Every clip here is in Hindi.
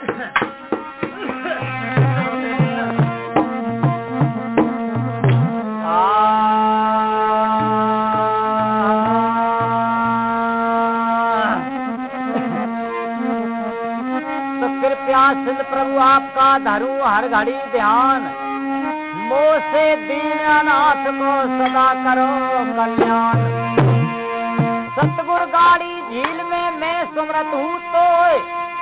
सिंध प्रभु आपका धरूं हर घड़ी ध्यान, मोह से दीन अनाथ को सदा करो कल्याण। सतगुर गाड़ी झील में मैं सुमरत हूँ तो,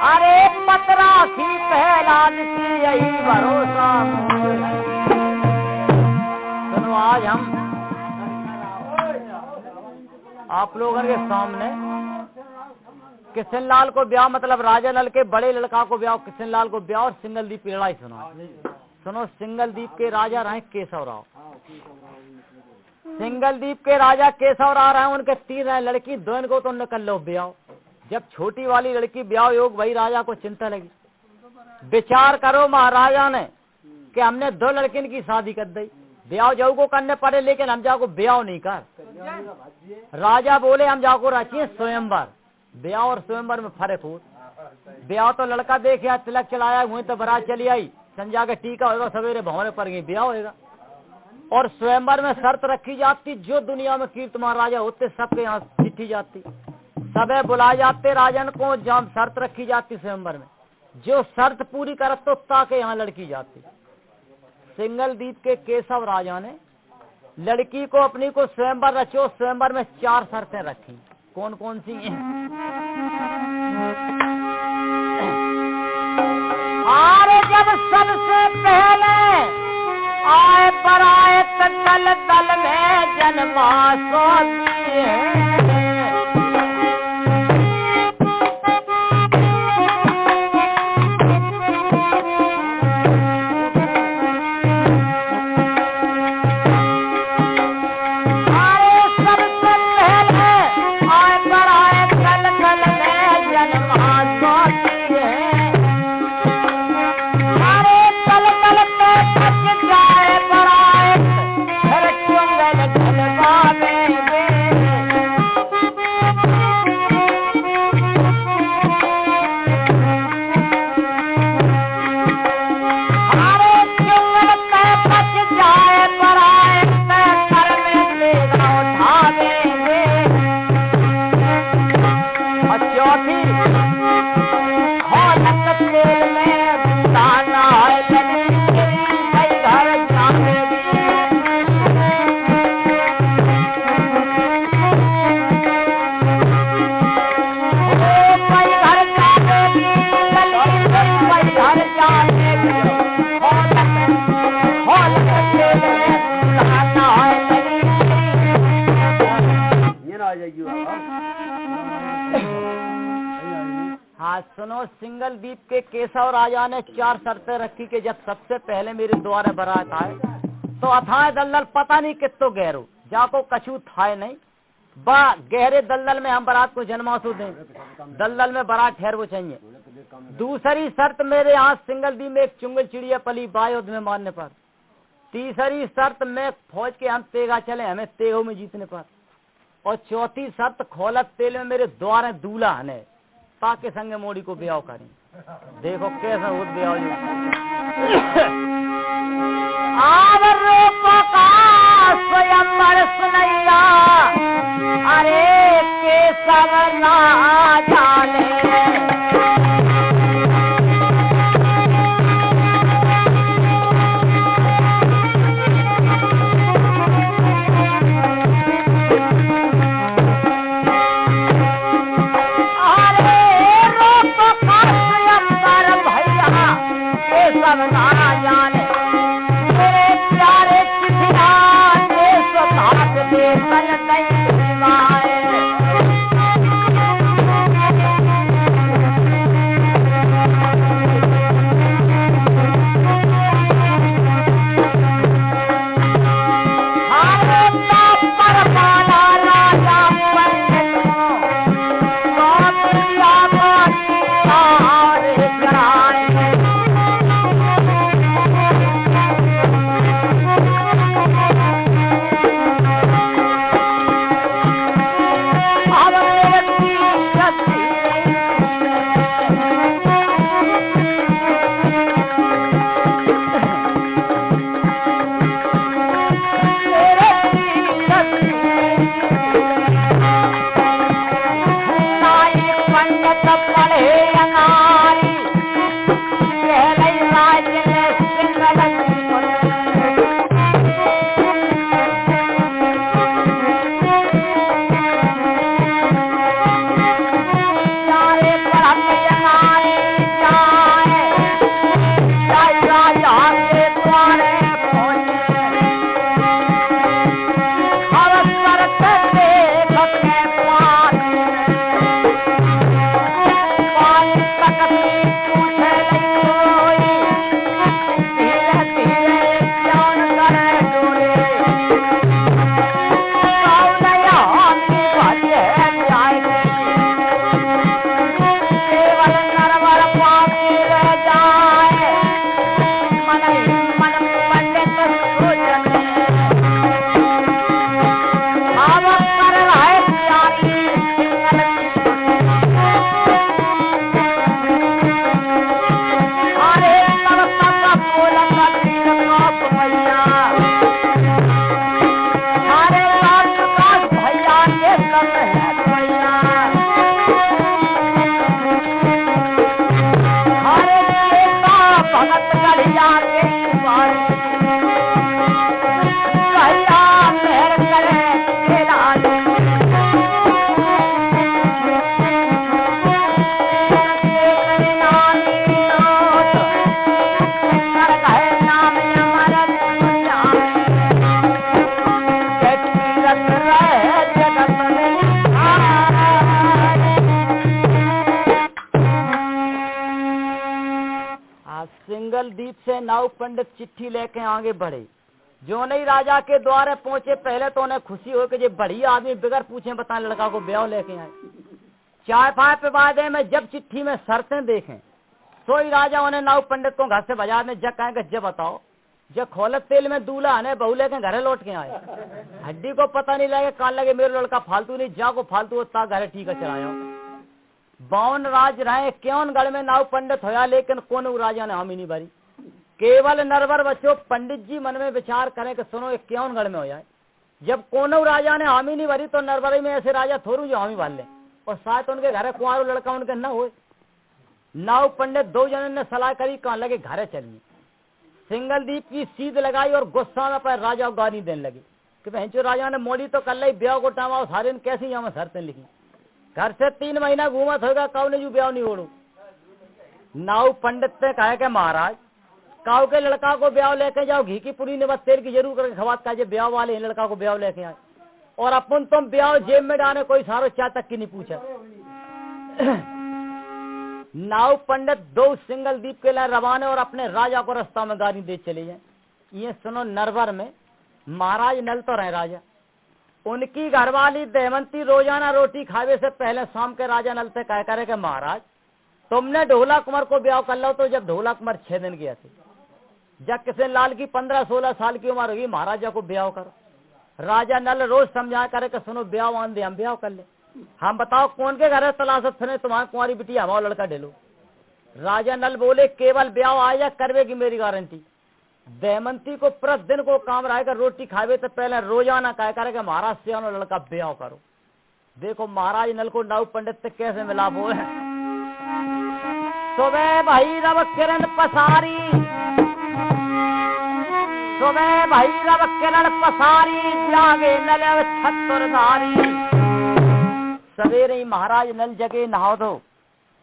अरे पतरा की पहलाद की यही भरोसा। सुनो, आज हम आप लोगों के सामने किशन लाल को ब्याह, मतलब राजा नल के बड़े लड़का को ब्याह, किशन लाल को ब्याह और सिंगल दीप की लड़ाई सुनो। सिंगल दीप के राजा रहे केशव राव। सिंगल दीप के राजा केशव राव रहे, उनके 3 रहे लड़की, 2 को तो निकल लो ब्याह। जब छोटी वाली लड़की ब्याह योग भाई राजा को चिंता लगी। विचार करो महाराजा ने कि हमने 2 लड़किन की शादी कर दी, ब्याह जाऊ को करने पड़े, लेकिन हम जाको ब्याह नहीं कर। राजा बोले हम जाको रखिए स्वयंवर। ब्याह और स्वयंवर में फर्क हो। ब्याह तो लड़का देखे तिलक चलाया, वहीं तो बारात चली आई, संजा के टीका होगा, सवेरे भवने पर गई, ब्याह होगा। और स्वयंवर में शर्त रखी जाती, जो दुनिया में कीर्तिमान राजा होते सबके यहाँ चिट्ठी जाती, सबे बुलाए जाते राजन को, जहाँ शर्त रखी जाती स्वयंवर में, जो शर्त पूरी करत तो ताके यहाँ लड़की जाती। सिंगल दीप के केशव राजा ने लड़की को अपनी को स्वयंवर रचो। स्वयंवर में 4 शर्तें रखी। कौन कौन सी हैं? अरे जब सबसे पहले आए पराए दल दल में जन्मा सोती है। हाँ सुनो, सिंगल दीप के केशव राजा ने 4 शर्तें रखी कि जब सबसे पहले मेरे द्वारा बारात आए तो अथाए दलदल पता नहीं कितो गहरो, जाको कछू थाए नहीं, बा गहरे दलदल में हम बारात को जन्मासु दें, दलदल में बारात ठहर वो चाहिए। दूसरी शर्त मेरे यहाँ सिंगल दीप में एक चुंगल चिड़िया पली बायुद्ध में मारने पर। तीसरी शर्त में फौज के हम तेगा चले, हमें तेगों में जीतने पर। और चौथी शर्त खोलत तेल में मेरे द्वारे दूल्हा हने, ताकि संग मोड़ी को ब्याह करें। देखो कैसा हो ब्याह। स्वयं सुनैया, अरे केशव ना जाने। भगत गढ़िया के पार कहिया मेहर करे के लाल सिंगल दीप से नाव पंडित चिट्ठी लेके आगे बढ़े। जो नहीं राजा के द्वारे पहुंचे पहले तो उन्हें खुशी हो कि ये बढ़िया आदमी बिगर पूछे बता लड़का को ब्याह लेके आए। चाय फाय पे वादे में जब चिट्ठी में शर्तें देखें तो ही राजा उन्हें नाव पंडित को घर से बाजार में जब कहेंगे जब बताओ जब खोलत तेल में दूल्हा ने बहू लेके घरे लौट के आए हड्डी को पता नहीं लगे कान लगे मेरे लड़का फालतू नहीं जागो फालतू होता घरे ठीक है चलाया। बावन राज रहे क्यों गढ़ में नाव पंडित होया लेकिन कौन राजा ने हामी नहीं भरी। केवल नरवर बच्चों पंडित जी मन में विचार करें कि सुनो एक क्यों गढ़ में हो जाए। जब कोनो राजा ने हामी नहीं भरी तो नरवरी में ऐसे राजा थोड़ू जो हामी भर ले और साथ उनके घरे कुंवारो लड़का उनके न हो। नाव पंडित दो जनों ने सलाह करी कहाँ लगे घरे चलिए। सिंगल दीप की सीध लगाई और गुस्सा में पर राजा गाली देने लगी कि बहनचो राजा ने मोड़ी तो कर ली ब्याह को टामा सारे कैसी यहाँ शर्तें लिखी। घर से 3 महीना घूमत होगा काउ ने जो ब्याह नहीं ओढ़ू। नाव पंडित ने कहा कि महाराज काउ के लड़का को ब्याह लेके जाओ घी की पूरी निबत तेल की जरूर करके खवात का ब्याह वाले लड़का को ब्याह लेके आए और अपन तुम ब्याह जेब में डाले कोई सारो चाय तक की नहीं पूछा। नाव पंडित 2 सिंगल दीप के लिए रवाने और अपने राजा को रास्ता में गाड़ी दे चले जाए। ये सुनो नरवर में महाराज नल तो रहे राजा उनकी घरवाली देवंती रोजाना रोटी खावे से पहले शाम के राजा नल से कह करे कि महाराज तुमने ढोला कुंवर को ब्याह कर लो। तो जब ढोला कुंवर 6 दिन गया थे जब किसी लाल की 15-16 साल की उम्र होगी महाराजा को ब्याह करो। राजा नल रोज समझा करे कि सुनो ब्याह आन दे हम ब्याह कर ले। हम बताओ कौन के घर तलाशत फिर तुम्हारी कुंवारी बिटिया हमारा लड़का ढेलो। राजा नल बोले केवल ब्याह आया करवेगी मेरी गारंटी। देवंती को प्रतिदिन को काम रहेगा रोटी खावे तो पहले रोजाना कह करे कि महाराज से लड़का ब्याह करो। देखो महाराज नल को नाव पंडित से कैसे मिलाप हो। सुबह भैरव किरण पसारी सुबह भैरव किरण पसारी जागे नल छत्रधारी। सवेरे ही महाराज नल जगे नहा दो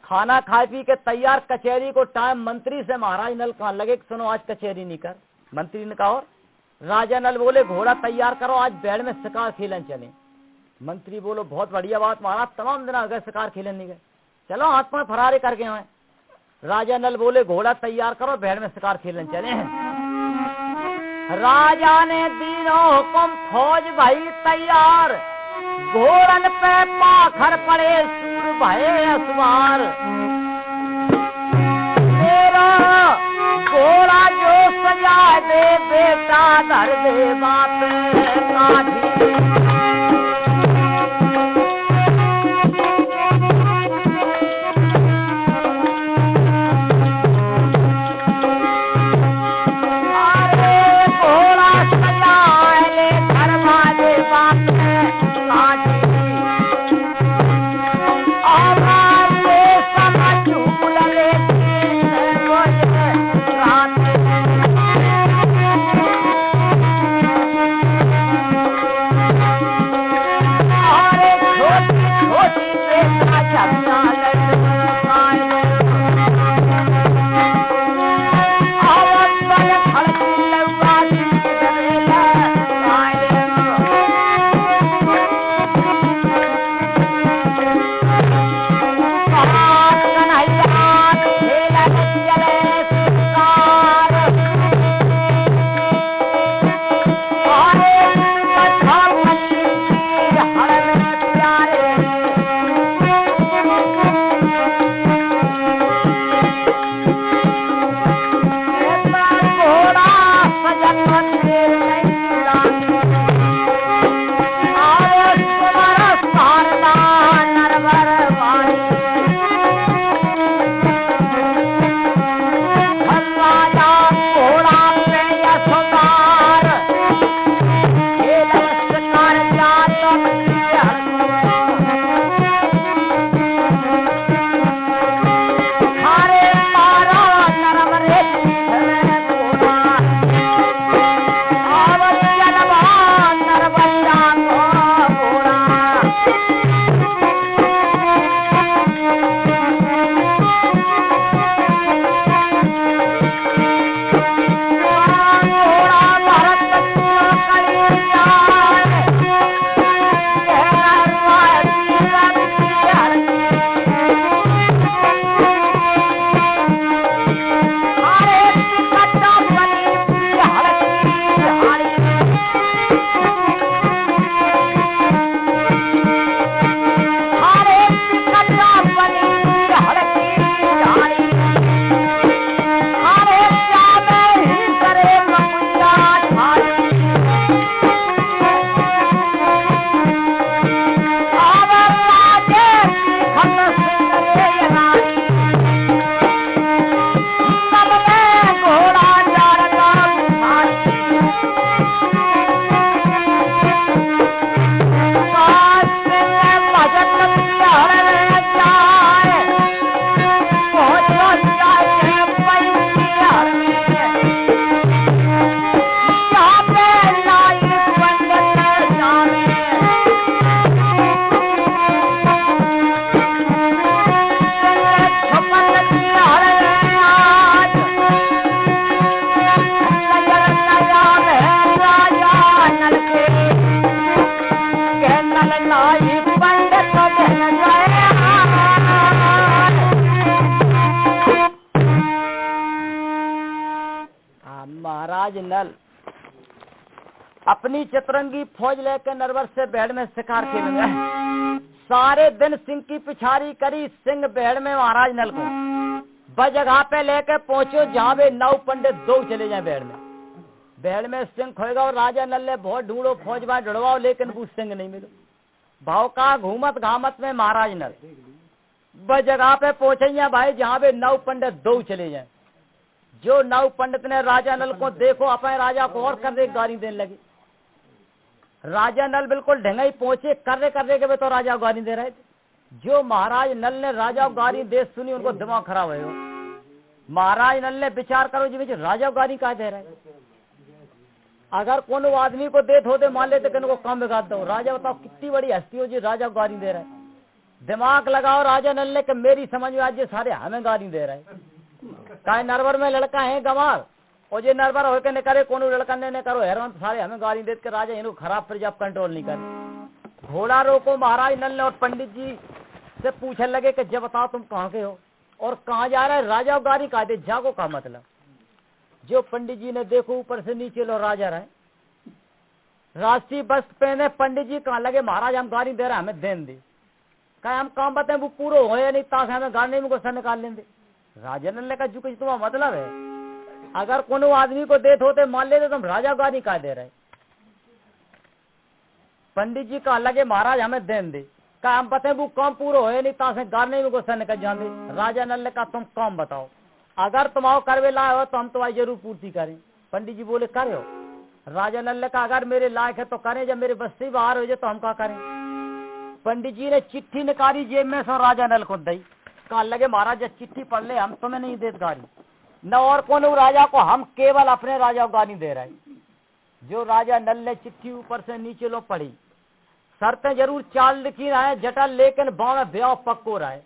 खाना खा पी के तैयार कचहरी को टाइम मंत्री से महाराज नल कहाँ लगे सुनो आज कचहरी नहीं कर। मंत्री ने कहा और राजा नल बोले घोड़ा तैयार करो आज बैल में शिकार खेलन चले। मंत्री बोलो बहुत बढ़िया बात महाराज तमाम दिन अगर शिकार खेलन नहीं गए चलो हाथ में फरारे करके आए। राजा नल बोले घोड़ा तैयार करो बैल में शिकार खेलन चले। राजा ने दिनों हुक्म फौज भाई तैयार घोड़न पे पाखर पड़े सूर भये असवार। मेरा घोड़ा जो सजा दे बेटा धर दे बाप काठी। महाराज नल अपनी चतुरंगी फौज लेकर नरवर से बेड़ में शिकार खेलने सारे दिन सिंह की पिछाड़ी करी। सिंह बेड़ में महाराज नल को बजगह पे लेके पहुंचो जहां वे 9 पंडित 2 चले जाए बेड़ में सिंह खोएगा। और राजा नल ने बहुत ढूंढो फौज में ढुड़वाओ लेकिन वो सिंह नहीं मिलो। भाव का घूमत घामत में महाराज नल बजगह पे पहुंचे भाई जहां वे 9 पंडित 2 चले जाए। जो 9 पंडित ने राजा नल को देखो अपने राजा को और कर गाड़ी देने लगी। राजा नल बिल्कुल ढंगाई पहुंचे करने के वे तो राजा गाड़ी दे रहे थे। जो महाराज नल ने राजा गाड़ी दे सुनी उनको दिमाग खराब है। महाराज नल ने विचार करो जी राजा गाड़ी का दे रहे। अगर कोनो आदमी को देत होते मान लेते कि इनको काम बिगाड़ दो। राजा बताओ कितनी बड़ी हस्ती हो जी राजा गाड़ी दे रहा है। दिमाग लगाओ राजा नल ने कि मेरी समझ में आज ये सारे हमें गाड़ी दे रहे हैं। का नरवर में लड़का है गंवार और ये नरवर होकर न करे कोनो लड़का ने करो हैरान सारे हमें गाड़ी देते के राजा इनको खराब प्रजा कंट्रोल नहीं करे। घोड़ा रोको महाराज नल ने और पंडित जी से पूछने लगे कि जब बताओ तुम कहाँ के हो और कहाँ जा रहे। राजा गाड़ी का दे जागो का मतलब। जो पंडित जी ने देखो ऊपर से नीचे लो राजा रहे राष्ट्रीय वस्त्र पहने। पंडित जी कहाँ लगे महाराज हम गाड़ी दे रहे हमें देन दे। कहा हम काम बताए वो पूरा हो या नहीं ताकि हमें गाड़ी में गुस्सा निकाल लेंगे। राजा नल ने कहा जो कुछ तुम्हारा मतलब है अगर कोनो आदमी को देत होते मान लेते तुम राजा गाड़ी का दे रहे। पंडित जी कहा लगे महाराज हमें देन दे। कहा हम बताए वो काम पूरा हो नहीं ताकि गाड़ी में गुस्सा निकल जाते। राजा नल ने कहा तुम काम बताओ अगर तुम्हारा करवे लाए हो तो हम तुम्हारी जरूर पूर्ति करें। पंडित जी बोले करे हो। राजा नल ने कहा अगर मेरे लायक है तो करें जब मेरे बस से बाहर हो जाए तो हम क्या करें। पंडित जी ने चिट्ठी निकाली जेब में से राजा नल को दी। कहा लगे महाराज जब चिट्ठी पढ़ ले हम तुम्हें नहीं देते गाड़ी न और कोनो राजा को हम केवल अपने राजा को गाड़ी दे रहे। जो राजा नल ने चिट्ठी ऊपर से नीचे लो पढ़ी शर्तें जरूर चाल लिखी रहे जटल लेकिन बाव में ब्याह पक्को रहे।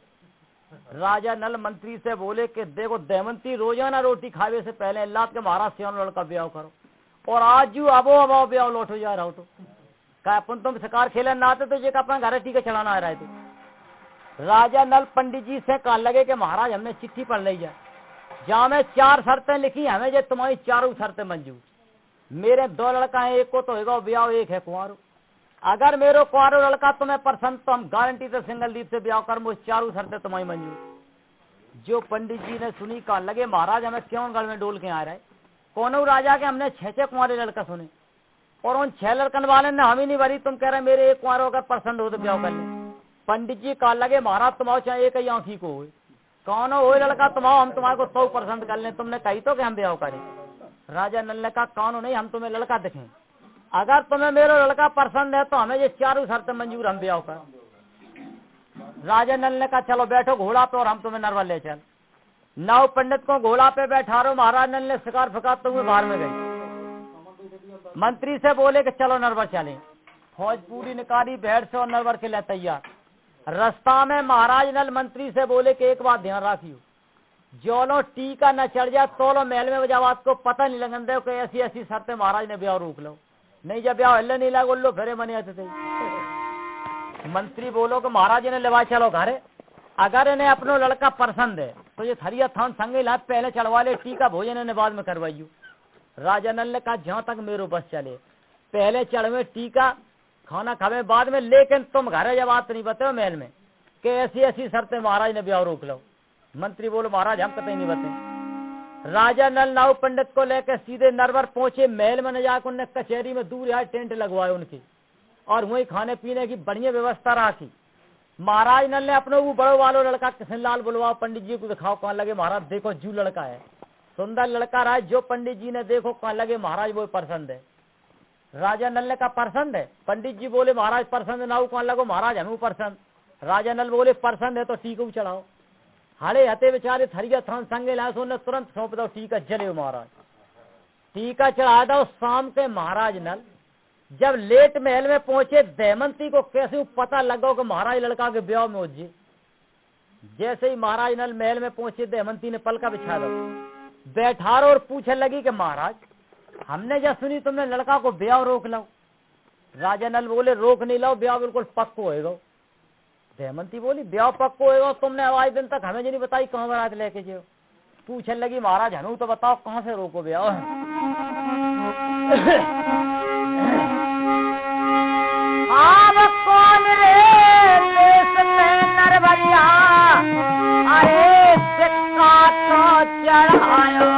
राजा नल मंत्री से बोले कि देखो देवंती रोजाना रोटी खावे से पहले अल्लाह के महाराज से लड़का ब्याह करो और आज जो अबो ब्याह लौटो जा रहा हो तो क्या अपन तुम शिकार खेलने ना आते तो ये अपना घर टीके चलाना आ रहे थे। राजा नल पंडित जी से कहा लगे कि महाराज हमने चिट्ठी पढ़ ली जाए जहाँ में 4 शर्तें लिखी हमें जो तुम्हारी चारों शर्तें मंजूर। मेरे 2 लड़का है एक को तो होगा ब्याह एक है कुंवारो। अगर मेरे कुंवारो लड़का तुम्हें पसंद तो हम गारंटी से सिंगल दीप से ब्याह कर चारों शर्तें तुम्हारी मंजूर। जो पंडित जी ने सुनी कहा लगे महाराज हमें क्यों गल में डोल के आ रहे। कोनो राजा के हमने 6 कुंवारे लड़का सुने और उन 6 लड़कन वाले ने हम ही नहीं भरी। तुम कह रहे मेरे एक कुंवारो अगर पसंद हो तो ब्याह कर ले। पंडित जी कहा लगे महाराज तुम्हारा चाहे एक ही आंखी को हो कौन हो लड़का तुम्हारा हम तुम्हारे को 100% कर ले। तुमने कही तो कि हम ब्याह करें। राजा नल ने कहा कौन नहीं हम तुम्हें लड़का दिखें अगर तुम्हें मेरा लड़का पसंद है तो हमें ये चारों शर्तें मंजूर हम ब्याह कर। राजा नल ने कहा चलो बैठो घोड़ा पे और हम तुम्हें नरवा ले चल। 9 पंडित को घोड़ा पे बैठा रहो। महाराज नल ने शिकार फकाते हुए बाहर में गए। मंत्री से बोले कि चलो नरवा चले। फौज पूरी निकाली भेड़ से और नरवर के लिए तैयार। रास्ता में महाराज नल मंत्री से बोले कि एक बात ध्यान रखियो जोलो टीका न चढ़ जाए तोलो महल में जब आपको पता नहीं लगन दे कि ऐसी ऐसी शर्तें महाराज ने ब्याह रोक लो नहीं जब ब्याह हल्ले नहीं लगा लो घरे मने आते थे। मंत्री बोलो कि महाराज ने लेवा चलो घरे अगर इन्हें अपनो लड़का पसंद है तो ये थरिया थान संगे ला पहले चढ़वा ले टीका भोजन इन्हें बाद में करवाइयो। राजा नल ने कहा जहां तक मेरो बस चले पहले चढ़वे टीका खाना खावे बाद में लेकिन तुम घरे जब बात नहीं बताओ महल में कि ऐसी ऐसी शर्तें महाराज ने ब्याह रोक लो। मंत्री बोलो महाराज हम कतई नहीं बते। राजा नल 9 पंडित को लेकर सीधे नरवर पहुंचे। महल में न जाकर उनने कचहरी में दूर यहाँ टेंट लगवाए उनकी और वही खाने पीने की बढ़िया व्यवस्था रखी। महाराज नल ने अपने वो बड़ो वालो लड़का किशनलाल बुलवाओ पंडित जी को दिखाओ। कहाँ लगे महाराज देखो जू लड़का है सुंदर लड़का रहा। जो पंडित जी ने देखो कहाँ लगे महाराज वो पसंद है। राजा नल ने कहा पसंद है। पंडित जी बोले महाराज पसंद ना हो कौन लगो महाराज हमें पसंद। राजा नल बोले पसंद है तो टीका चढ़ाओ। हड़े हते बेचारे थरिया थान संगे लाए सो तुरंत सौंप दो टीका जले महाराज। टीका चढ़ा दो। शाम के महाराज नल जब लेट महल में पहुंचे दमयंती को कैसे पता लगा कि महाराज लड़का के ब्याह में उज्जे। जैसे ही महाराज नल महल में पहुंचे दमयंती ने पलका बिछा दो बैठारो और पूछने लगी कि महाराज हमने जब सुनी तुमने लड़का को ब्याह रोक लो। राजा नल बोले रोक नहीं लो ब्याह बिल्कुल पक्को होएगा। दमयंती बोली ब्याह पक्को होएगा तुमने आज दिन तक हमें नहीं बताई कहाँ बारात लेके जाओ। पूछने लगी महाराज हमें तो बताओ कहाँ से रोको ब्याह। अब कौन रे देश में नरवरिया, अरे सिक्का तो चढ़ायो।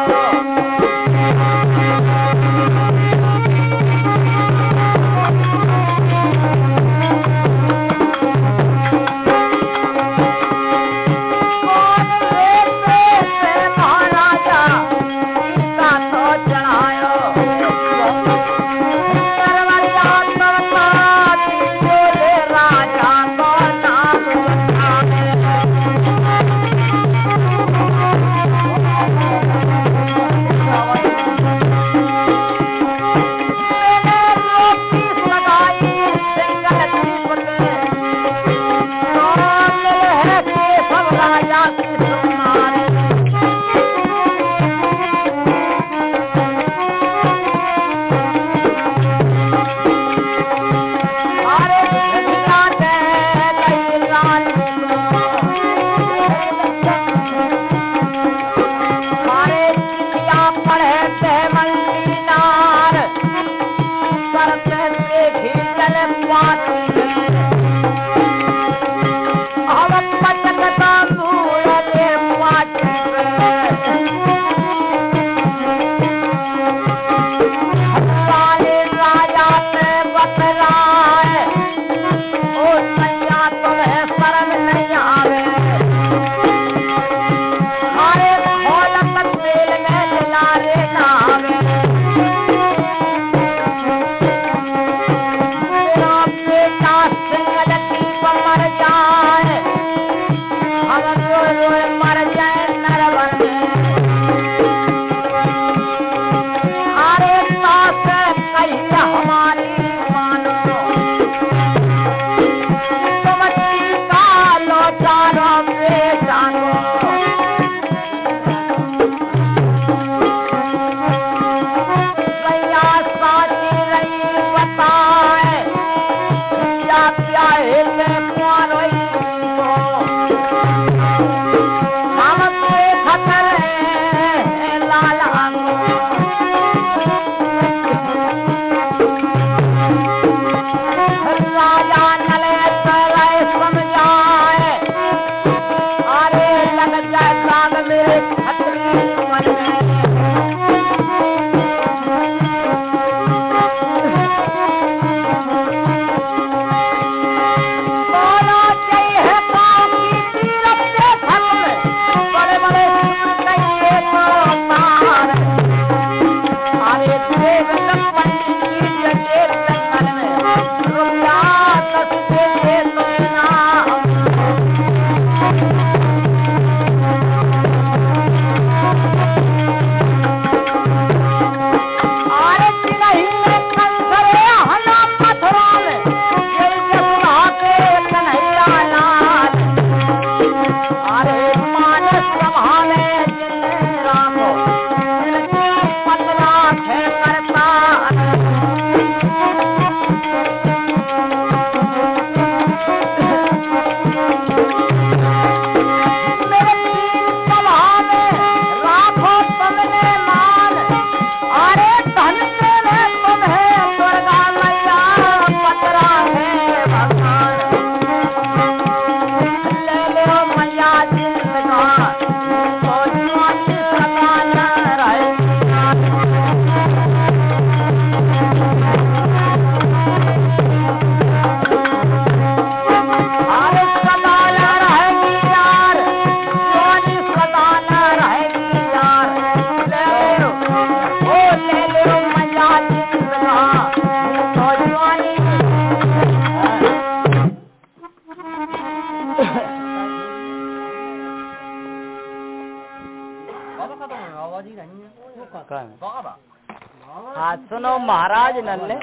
हाँ सुनो महाराज नल ने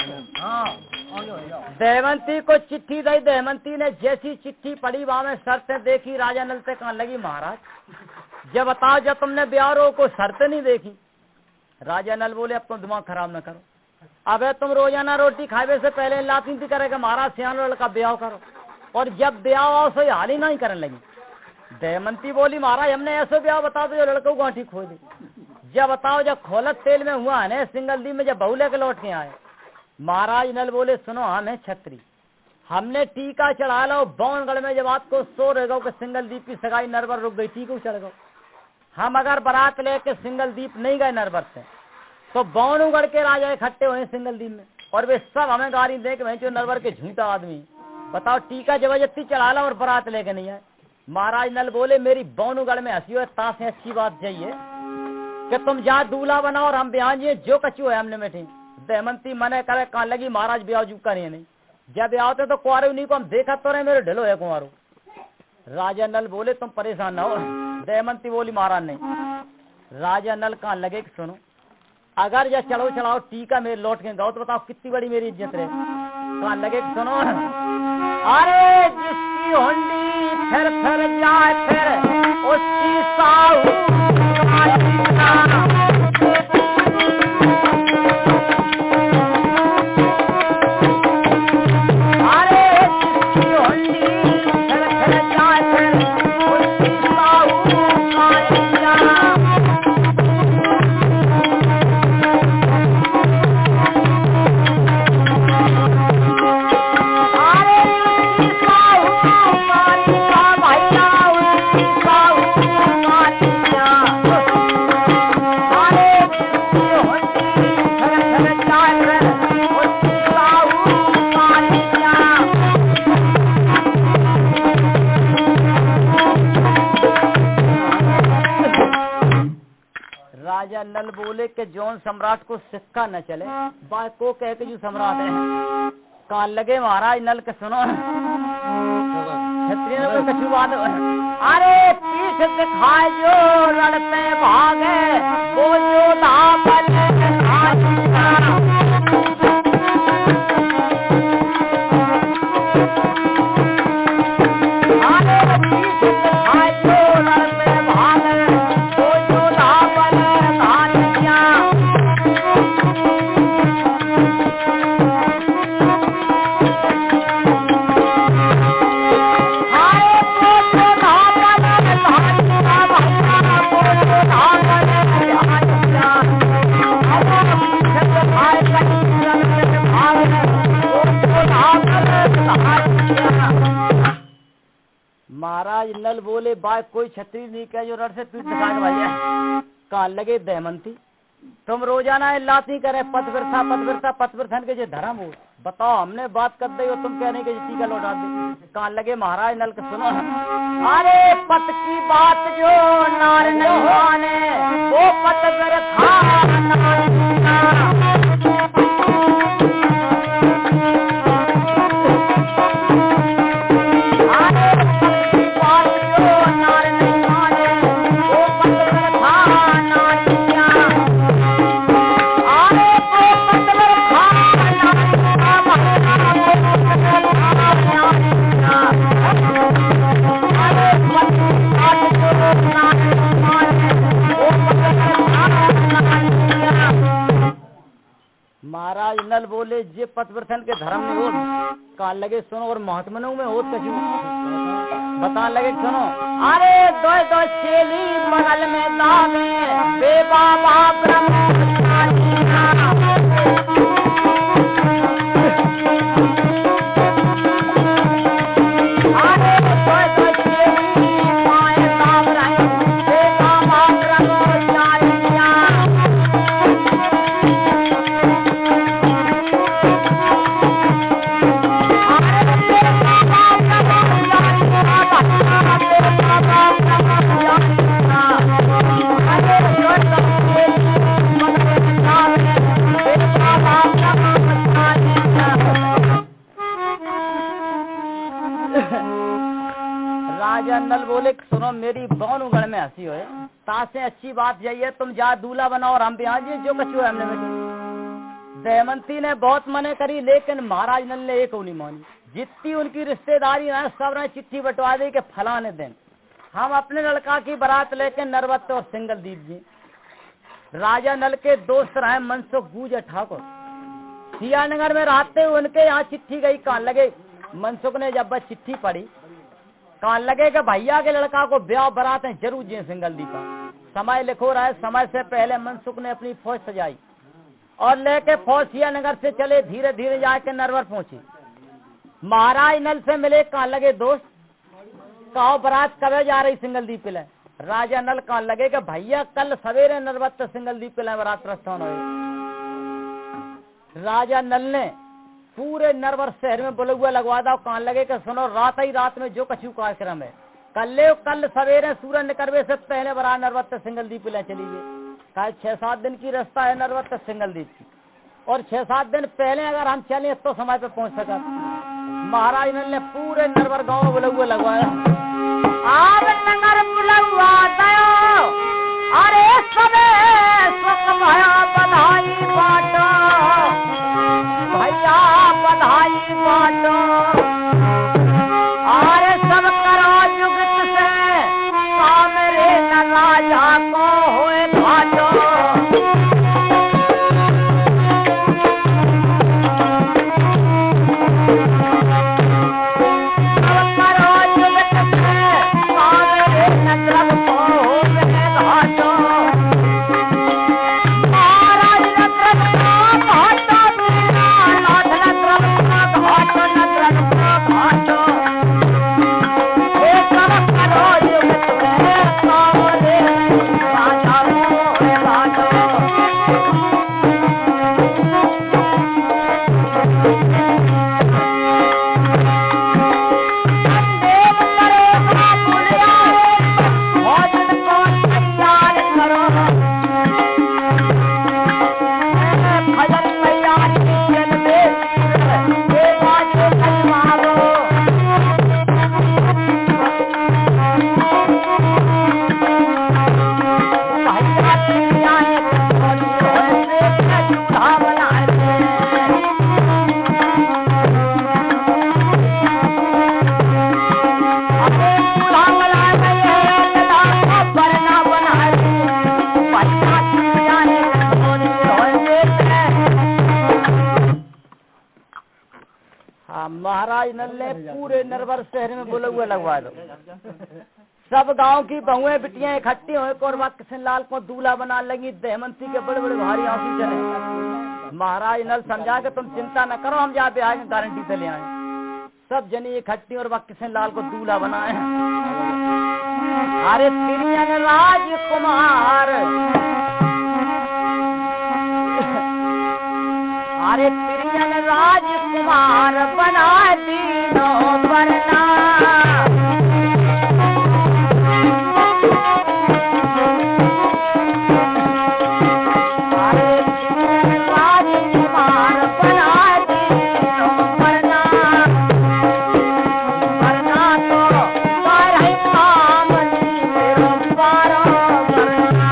देवंती को चिट्ठी दी। देवंती ने जैसी चिट्ठी पढ़ी वहां में शर्तें देखी। राजा नल से कहने लगी महाराज जब बताओ जब तुमने ब्यारों को शर्तें नहीं देखी। राजा नल बोले अब तुम दिमाग खराब न करो। अब तुम रोजाना रोटी खावे से पहले लाती थी करेगा महाराज सियान लड़का ब्याह करो। और जब ब्याह आओ सो हाल ही नहीं करने लगी। दमयंती बोली महाराज हमने ऐसे ब्याह बता दो जो लड़कों को आंटी खो दे। जब बताओ जब खोलत तेल में हुआ है सिंगल दीप में जब बहू लेके लौट के आए, महाराज नल बोले सुनो हम है छत्री, हमने टीका चढ़ा लो बावनगढ़ में जब आपको सो रह गो कि सिंगल दीप की सगाई नरवर रुक गई, टीको चढ़ गो। हम अगर बारात लेके सिंगल दीप नहीं गए नरवर से तो बावनगढ़ के राजा इकट्ठे हुए सिंगल दीप में और वे सब हमें गाड़ी दे के जो नरवर के झूठा आदमी, बताओ टीका जबरदस्ती चढ़ा ला और बारात लेके नहीं आए। महाराज नल बोले मेरी बावनगढ़ में हंसी हो तासे अच्छी बात चाहिए कि तुम जा दूल्हा बनाओ और हम ब्याह जी जो कचू है हमने बैठे। दहमंती मने करे कहाँ लगी महाराज ब्याह जूका नहीं, नहीं जब ब्याह होते तो कुआरे नहीं को हम देखा तो रहे मेरे ढिलो है कुआरो। राजा नल बोले तुम परेशान न हो। दहमंती बोली महाराज नहीं। राजा नल कहाँ लगे कि सुनो अगर या चढ़ो चढ़ाओ टीका मेरे लौट के गाओ तो बताओ कितनी बड़ी मेरी इज्जत रहे। कहाँ लगे कि सुनो अरे जिसकी हुंडी फिर जाए फिर उसकी साहू राजा नल बोले कि जौन सम्राट को सिक्का न चले बाय को कह के जो सम्राट है। कान लगे महाराज नल के सुनो क्षत्रिय ने कोई कछु बात अरे पीठ दिखाए जो लड़ते भागे वो जो दापल महाराज नल बोले बाय कोई छतरी नहीं कह जो रड़ से पीठ दिखा के भैया। कान लगे दहमंती तुम रोजाना लाती करे पतवृथन के जो धर्म हो बताओ हमने बात कर दी हो तुम कहने के टीका लौटा दे। कान लगे महाराज नल के सुनो अरे पत की बात जो नार नहीं माने वो पतवृथा महाराज नल बोले जे पतवृथन के धर्म में हो कान लगे सुनो और महात्मनों में हो कछु बता लगे सुनो अरे दो चेली बगल में दावे बेबाबा राजा नल बोले सुनो मेरी बावनगढ़ में हंसी हो तासे अच्छी बात यही है तुम जा दूल्हा बनाओ और हम बिहार जी जो कछु है हमने बेटे। दहमंती ने बहुत मने करी लेकिन महाराज नल ने एक नहीं मानी। जितनी उनकी रिश्तेदारी है सब ने चिट्ठी बंटवा दी कि फलाने दिन हम अपने लड़का की बारात लेके नरवत और सिंगल दीप जी। राजा नल के दोस्त रहे मनसुख गूजर ठाकुर सियानगर में रहते उनके यहाँ चिट्ठी गई। कान लगे मनसुख ने जब वह चिट्ठी पढ़ी कान लगे कि भैया के लड़का को ब्याह बरात है जरूर जी सिंगल दीपा। समय लिखो रहा है। समय से पहले मनसुख ने अपनी फौज सजाई और लेके फौज सिया नगर से चले, धीरे धीरे जाके नरवर पहुंची। महाराज नल से मिले, कहाँ लगे दोस्त, कहो बरात कब जा रही सिंगलदीप किले। राजा नल कहाँ लगे कि भैया कल सवेरे नरवत सिंगलदीप किले बरात प्रस्थान हो। राजा नल ने पूरे नरवर शहर में बुलगुआ लगवा था। कहाँ लगे कि सुनो, रात ही रात में जो कछु कार्यक्रम है कल सवेरे सूरज निकलवे से पहले बरा नरवत सिंगलदीप किले चली गई। कहा 6-7 दिन की रास्ता है नरवत सिंगलदीप की, और 6-7 दिन पहले अगर हम चले तो समय पे पहुंच सका। महाराज नल ने पूरे नरवर गांव में बुलगुआ लगवाया। आब नगर बुलगुआ दयो, अरे सबे सुख भया बधाई बाटो, भैया बधाई बाटो। अरे सब करो जुगत से काम रे न राजा को होए घाटो। महाराज नल ने पूरे नरवर शहर में बुलगुआ लगवा दो। सब गांव की बहुएं बिटियां इकट्ठी हुए, कोरबा किशन लाल को दूल्हा बना लगी। दहमंती के बड़े बड़े भारी आंसू चले। महाराज नल समझा के तुम चिंता न करो, हम जहाँ ब्याह में गारंटी से ले आए। सब जनी इकट्ठी और वक्त किशन लाल को दूल्हा बनाए। अरे तिरियन राजकुमार, अरे तिरियन राजकुमार बना दीनो वरना। अरे तिरियन राजकुमार बना दीनो वरना, वरना तो बारह काम मेरो बारो वरना।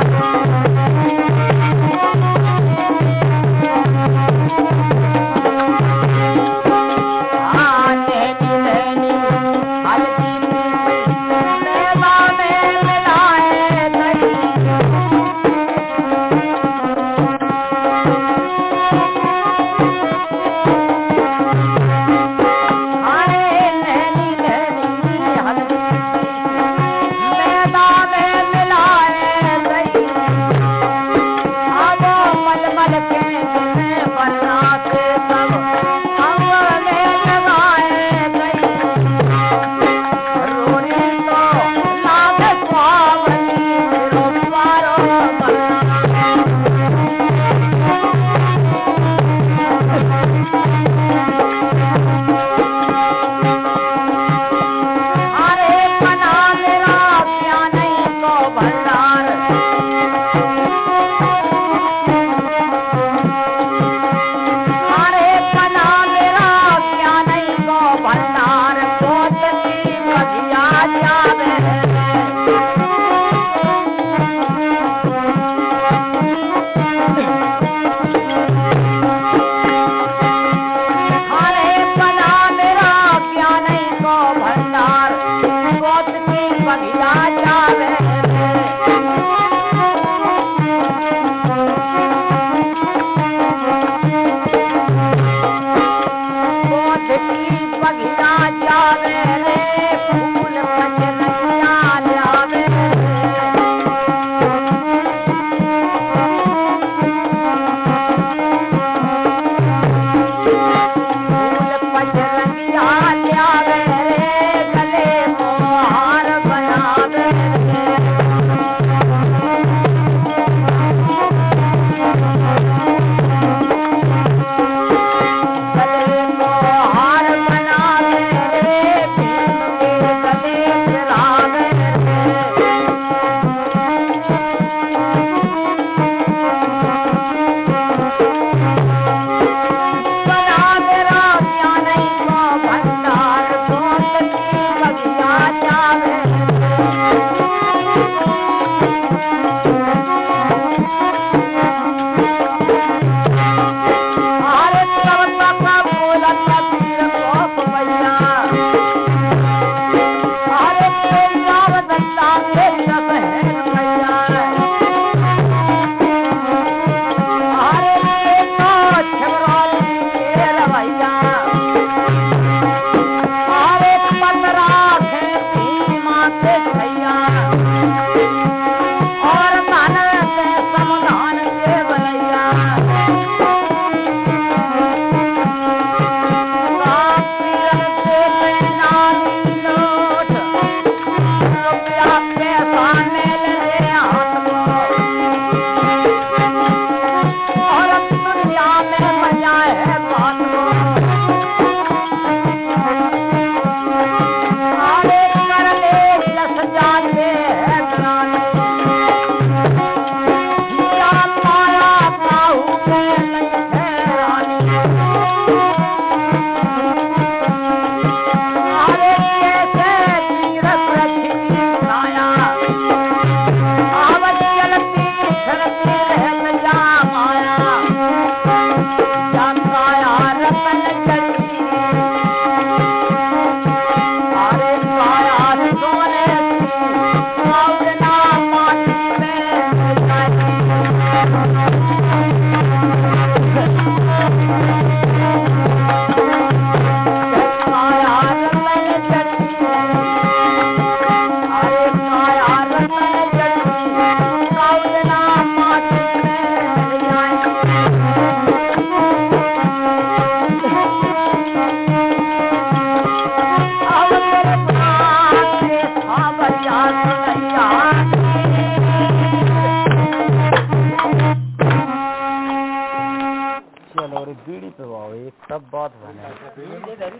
बीड़ी पे वाओ एक सब बात बने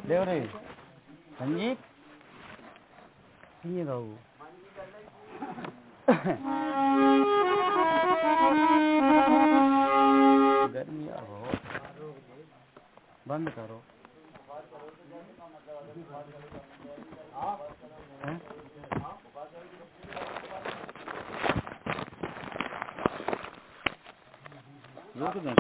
ले रे संजीत ये बाबू गर्मी आ बहुत बंद करो रोक दें